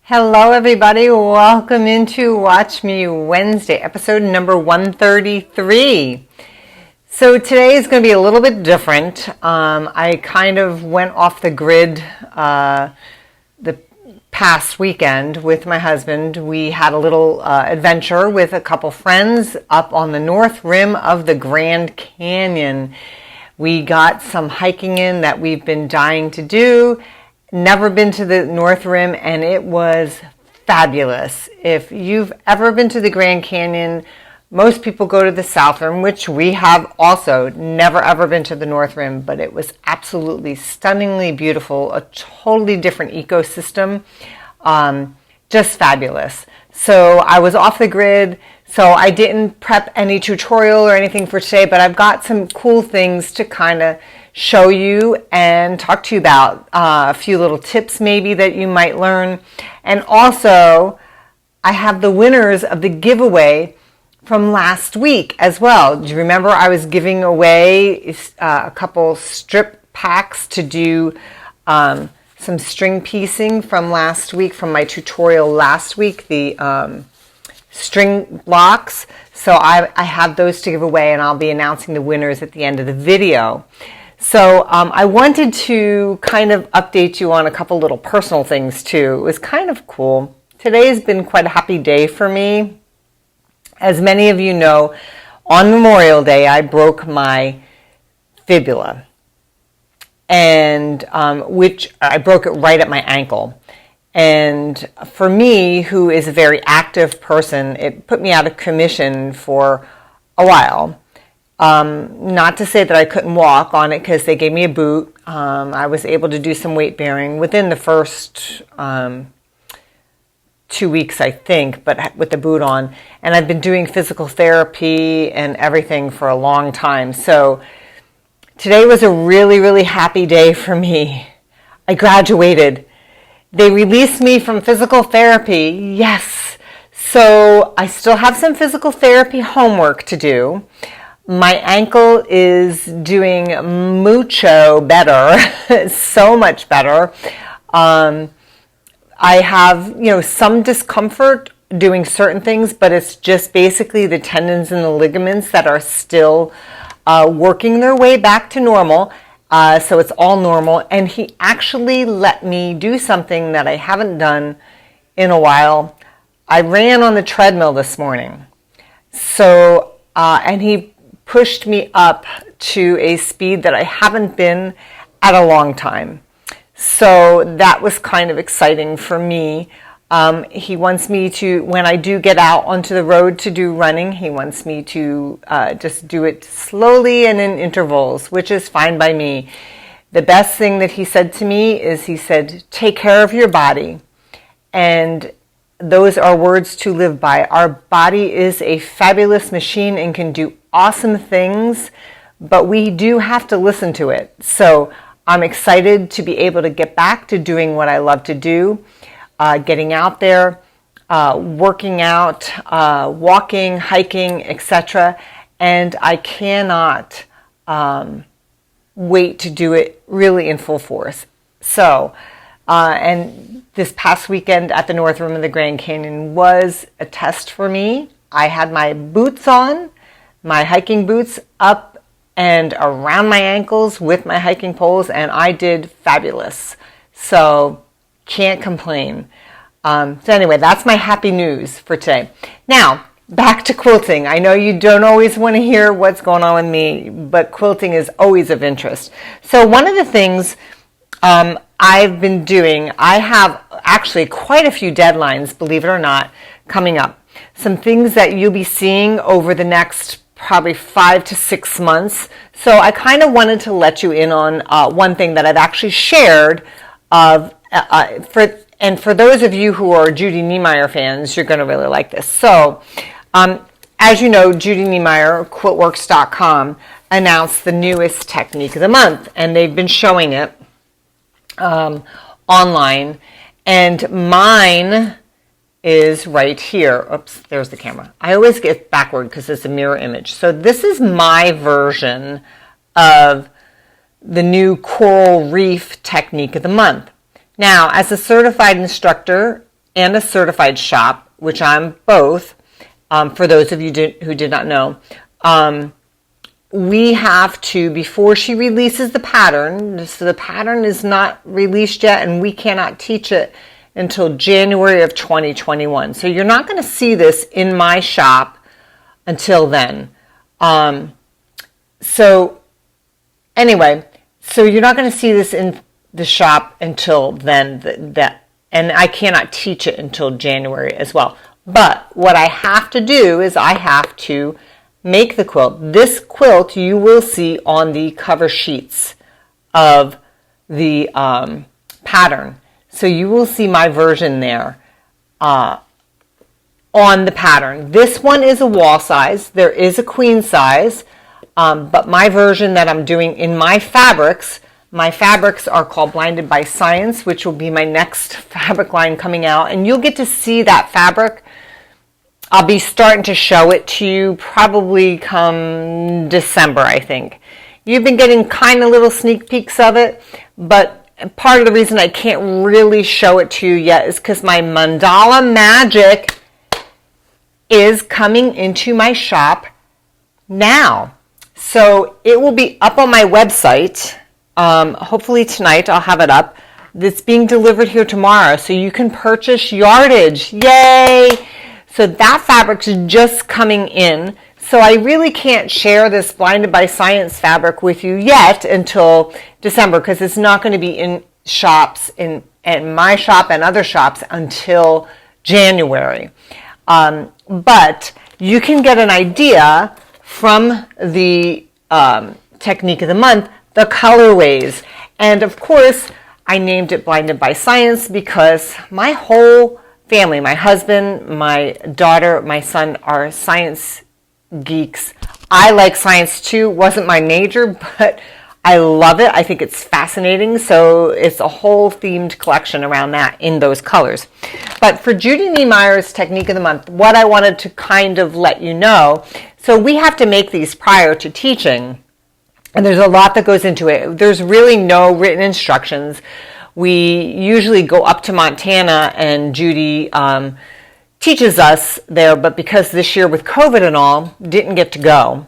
Hello everybody, welcome into Watch Me Wednesday, episode number 133. So today is going to be a little bit different. I kind of went off the grid the past weekend with my husband. We had a little adventure with a couple friends up on the north rim of the Grand Canyon. We got some hiking in that we've been dying to do. Never been to the North Rim, and it was fabulous. If you've ever been to the Grand Canyon, most people go to the South Rim, which we have also. Never ever been to the North Rim, but it was absolutely stunningly beautiful, a totally different ecosystem, just fabulous. So I was off the grid, so I didn't prep any tutorial or anything for today, but I've got some cool things to kind of show you and talk to you about, a few little tips maybe that you might learn. And also I have the winners of the giveaway from last week as well. Do you remember I was giving away a couple strip packs to do some string piecing from last week, from my tutorial last week, the string blocks. So I have those to give away, and I'll be announcing the winners at the end of the video. So I wanted to kind of update you on a couple little personal things too. It was kind of cool. Today has been quite a happy day for me. As many of you know, on Memorial Day I broke my fibula, and which I broke it right at my ankle. And for me, who is a very active person, it put me out of commission for a while. Not to say that I couldn't walk on it, because they gave me a boot. I was able to do some weight bearing within the first 2 weeks, I think, but with the boot on. And I've been doing physical therapy and everything for a long time. So today was a really, really happy day for me. I graduated. They released me from physical therapy. Yes. So I still have some physical therapy homework to do. My ankle is doing mucho better, so much better. I have, some discomfort doing certain things, but it's just basically the tendons and the ligaments that are still working their way back to normal. So it's all normal. And he actually let me do something that I haven't done in a while. I ran on the treadmill this morning. So, and he pushed me up to a speed that I haven't been at a long time. So that was kind of exciting for me. He wants me to, when I do get out onto the road to do running, he wants me to just do it slowly and in intervals, which is fine by me. The best thing that he said to me is, he said, take care of your body. And those are words to live by. Our body is a fabulous machine and can do awesome things, but we do have to listen to it. So I'm excited to be able to get back to doing what I love to do, getting out there, working out, walking, hiking, etc. And I cannot wait to do it really in full force. So, and this past weekend at the North Rim of the Grand Canyon was a test for me. I had my boots on, my hiking boots up and around my ankles with my hiking poles, and I did fabulous. So can't complain. So anyway, that's my happy news for today. Now, back to quilting. I know you don't always want to hear what's going on with me, but quilting is always of interest. So one of the things I've been doing, I have actually quite a few deadlines, believe it or not, coming up. Some things that you'll be seeing over the next probably 5 to 6 months. So I kind of wanted to let you in on one thing that I've actually shared for those of you who are Judy Niemeyer fans, you're going to really like this. So as you know, Judy Niemeyer, QuiltWorks.com, announced the newest technique of the month, and they've been showing it online, and mine is right here. Oops, there's the camera. I always get backward because it's a mirror image. So this is my version of the new coral reef technique of the month. Now, as a certified instructor and a certified shop, which I'm both, for those of you who did not know, we have to, before she releases the pattern, so the pattern is not released yet and we cannot teach it until January of 2021. So you're not going to see this in my shop until then. So anyway, so you're not going to see this in the shop until then, and I cannot teach it until January as well. But what I have to do is I have to make the quilt. This quilt you will see on the cover sheets of the pattern. So you will see my version there on the pattern. This one is a wall size. There is a queen size, but my version that I'm doing in my fabrics are called Blinded by Science, which will be my next fabric line coming out. And you'll get to see that fabric. I'll be starting to show it to you probably come December, I think. You've been getting kind of little sneak peeks of it, but part of the reason I can't really show it to you yet is because my mandala magic is coming into my shop now. So it will be up on my website. Hopefully tonight I'll have it up. It's being delivered here tomorrow, so you can purchase yardage. Yay! So that fabric's just coming in. So I really can't share this Blinded by Science fabric with you yet until December, because it's not going to be in shops, in my shop and other shops, until January. But you can get an idea from the technique of the month, the colorways. And of course, I named it Blinded by Science because my whole family, my husband, my daughter, my son are science geeks. I like science too. Wasn't my major, but I love it. I think it's fascinating. So it's a whole themed collection around that in those colors. But for Judy Niemeyer's Technique of the Month, what I wanted to kind of let you know, so we have to make these prior to teaching, and there's a lot that goes into it. There's really no written instructions. We usually go up to Montana and Judy teaches us there, but because this year with COVID and all, didn't get to go.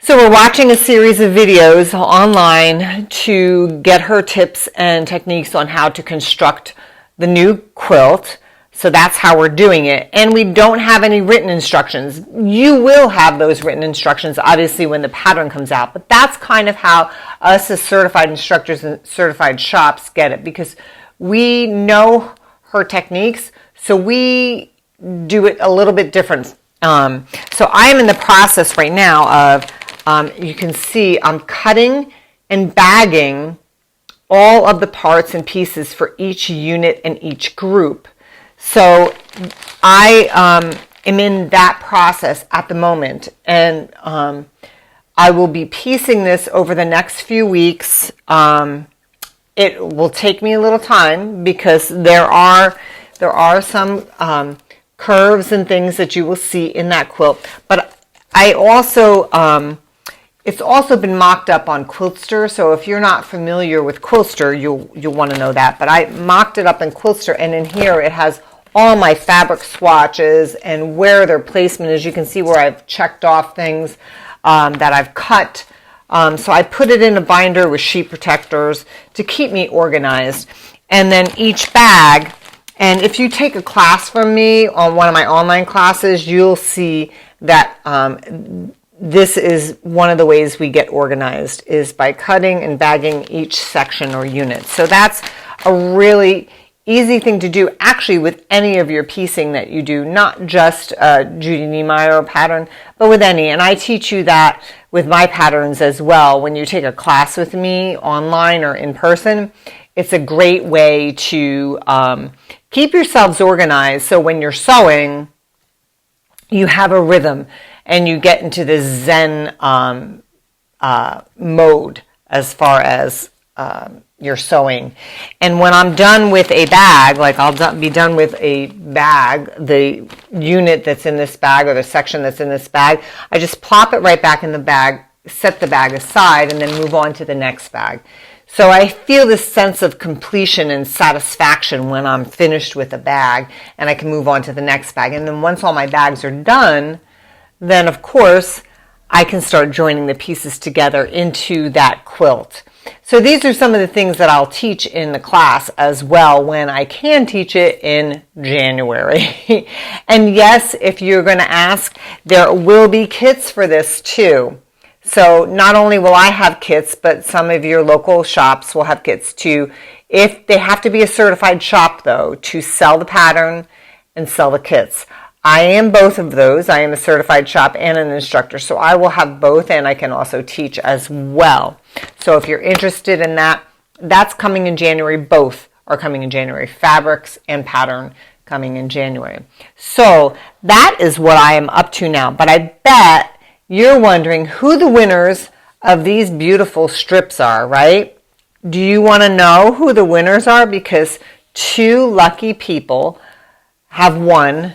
So we're watching a series of videos online to get her tips and techniques on how to construct the new quilt. So that's how we're doing it. And we don't have any written instructions. You will have those written instructions, obviously, when the pattern comes out. But that's kind of how us as certified instructors and certified shops get it, because we know her techniques, so we do it a little bit different. So I'm in the process right now of, you can see I'm cutting and bagging all of the parts and pieces for each unit and each group. So I am in that process at the moment, and I will be piecing this over the next few weeks. It will take me a little time because there are some curves and things that you will see in that quilt. But I also it's also been mocked up on Quiltster, so if you're not familiar with Quiltster, you'll want to know that. But I mocked it up in Quiltster, and in here it has all my fabric swatches and where their placement is. You can see where I've checked off things that I've cut. So I put it in a binder with sheet protectors to keep me organized. And then each bag, and if you take a class from me on one of my online classes, you'll see that this is one of the ways we get organized, is by cutting and bagging each section or unit. So that's a really easy thing to do actually with any of your piecing that you do, not just Judy Niemeyer pattern, but with any. And I teach you that with my patterns as well. When you take a class with me online or in person, it's a great way to keep yourselves organized. So when you're sewing, you have a rhythm and you get into this Zen mode as far as your sewing. And when I'm done with a bag, like I'll be done with a bag, the unit that's in this bag or the section that's in this bag, I just plop it right back in the bag, set the bag aside, and then move on to the next bag. So I feel this sense of completion and satisfaction when I'm finished with a bag and I can move on to the next bag. And then once all my bags are done, then of course I can start joining the pieces together into that quilt. So these are some of the things that I'll teach in the class as well when I can teach it in January. And yes, if you're going to ask, there will be kits for this too. So not only will I have kits, but some of your local shops will have kits too. If they have to be a certified shop though, to sell the pattern and sell the kits. I am both of those. I am a certified shop and an instructor, so I will have both, and I can also teach as well. So if you're interested in that, that's coming in January. Both are coming in January. Fabrics and pattern coming in January. So that is what I am up to now. But I bet you're wondering who the winners of these beautiful strips are, right? Do you want to know who the winners are? Because 2 lucky people have won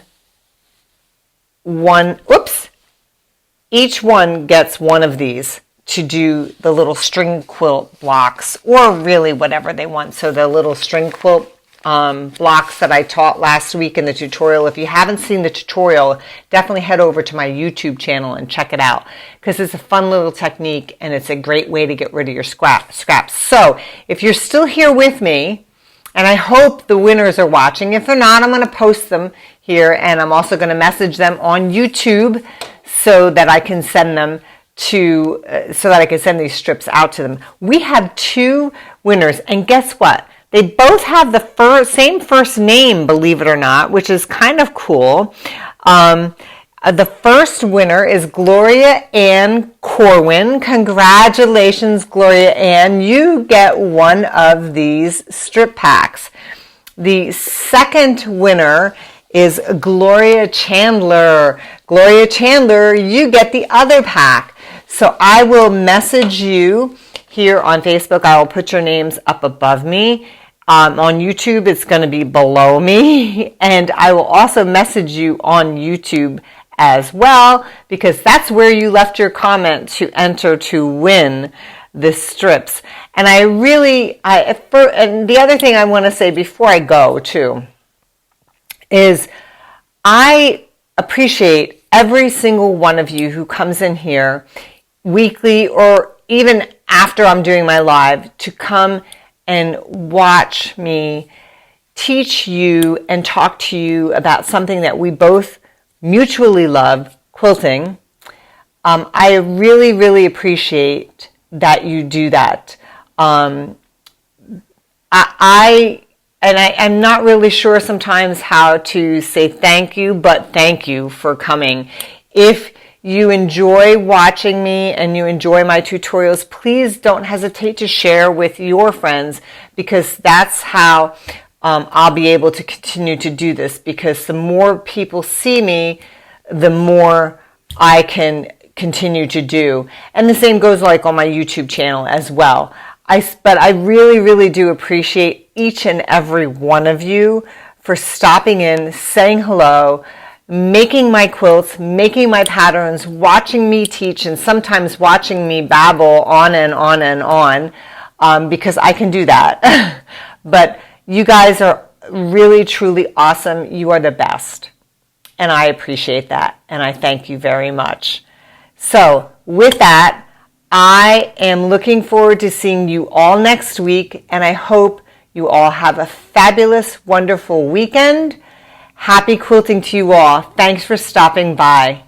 each one gets one of these to do the little string quilt blocks, or really whatever they want. So the little string quilt blocks that I taught last week in the tutorial. If you haven't seen the tutorial, definitely head over to my YouTube channel and check it out, because it's a fun little technique and it's a great way to get rid of your scraps. So if you're still here with me, and I hope the winners are watching. If they're not, I'm going to post them here, and I'm also going to message them on YouTube so that I can send them to, so that I can send these strips out to them. We have 2 winners, and guess what? They both have the same first name, believe it or not, which is kind of cool. The first winner is Gloria Ann Corwin. Congratulations, Gloria Ann. You get one of these strip packs. The second winner is Gloria Chandler. Gloria Chandler, you get the other pack. So I will message you here on Facebook. I will put your names up above me. On YouTube, it's going to be below me. And I will also message you on YouTube as well, because that's where you left your comment to enter to win the strips. And and the other thing I want to say before I go too is I appreciate every single one of you who comes in here weekly or even after I'm doing my live to come and watch me teach you and talk to you about something that we both mutually love, quilting. I really, really appreciate that you do that. I'm not really sure sometimes how to say thank you, but thank you for coming. If you enjoy watching me and you enjoy my tutorials, please don't hesitate to share with your friends, because that's how I'll be able to continue to do this, because the more people see me, the more I can continue to do. And the same goes like on my YouTube channel as well. But I really, really do appreciate each and every one of you for stopping in, saying hello, making my quilts, making my patterns, watching me teach, and sometimes watching me babble on and on and on, because I can do that. But you guys are really, truly awesome. You are the best. And I appreciate that. And I thank you very much. So with that, I am looking forward to seeing you all next week. And I hope you all have a fabulous, wonderful weekend. Happy quilting to you all. Thanks for stopping by.